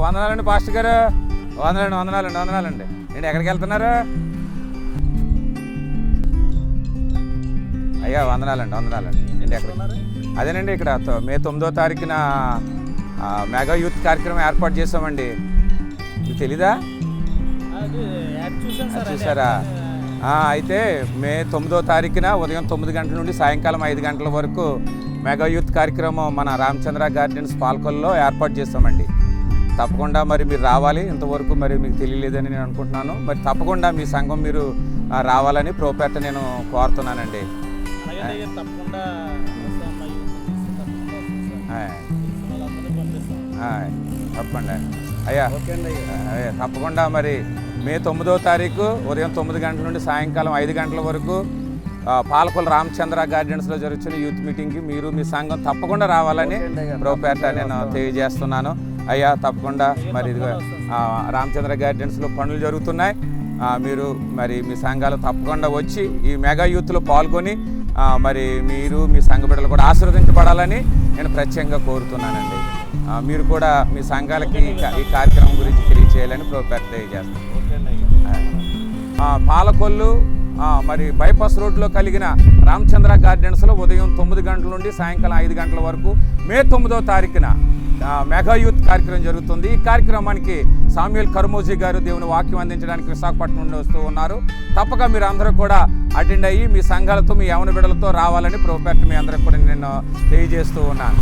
వందనాలండి పాస్టర్ గారు. వందనాలండి. ఏంటి ఎక్కడికి వెళ్తున్నారు? అయ్యా వందనాలండి. ఏంటి ఎక్కడ? అదేనండి ఇక్కడ మే 9వ తారీఖున మెగా యూత్ కార్యక్రమం ఏర్పాటు చేసామండి. మీకు తెలీదా? చూసారా? అయితే మే 9వ తారీఖున ఉదయం 9 గంటల నుండి సాయంకాలం 5 గంటల వరకు మెగా యూత్ కార్యక్రమం మన రామచంద్ర గార్డెన్స్ పాల్కొల్లో ఏర్పాటు చేస్తామండి. తప్పకుండా మరి మీరు రావాలి. ఇంతవరకు మరి మీకు తెలియలేదని నేను అనుకుంటున్నాను. మరి తప్పకుండా మీ సంఘం మీరు రావాలని ప్రోపేట నేను కోరుతున్నానండి. తప్పకుండా అయ్యా తప్పకుండా మరి మే 9వ తారీఖు ఉదయం 9 గంటల నుండి సాయంకాలం 5 గంటల వరకు పాలకొల్లు రామచంద్ర గార్డెన్స్లో జరుగుతున్న యూత్ మీటింగ్కి మీరు మీ సంఘం తప్పకుండా రావాలని ప్రోపేట నేను తెలియజేస్తున్నాను. అయ్యా తప్పకుండా మరి ఇదిగో రామచంద్ర గార్డెన్స్లో పనులు జరుగుతున్నాయి. మీరు మరి మీ సంఘాలు తప్పకుండా వచ్చి ఈ మెగా యూత్లో పాల్గొని మరి మీరు మీ సంఘ బిడ్డలు కూడా ఆశీర్వదించబడాలని నేను ప్రత్యేకంగా కోరుతున్నానండి. మీరు కూడా మీ సంఘాలకి ఈ కార్యక్రమం గురించి తెలియజేయాలని ప్రోపేట తెలియజేస్తాను. పాలకొల్లు మరి బైపాస్ రోడ్లో కలిగిన రామచంద్ర గార్డెన్స్లో ఉదయం 9 గంటల నుండి సాయంకాలం 5 గంటల వరకు మే 9వ తారీఖున మెగా యూత్ కార్యక్రమం జరుగుతుంది. ఈ కార్యక్రమానికి సామ్యూల్ కర్మోజీ గారు దేవుని వాక్యం అందించడానికి విశాఖపట్నం నుండి వస్తూ ఉన్నారు. తప్పక మీరు అందరూ కూడా అటెండ్ అయ్యి మీ సంఘాలతో మీ యవన బిడ్డలతో రావాలని ప్రోపేట మీ అందరికి కూడా నేను తెలియజేస్తూ ఉన్నాను.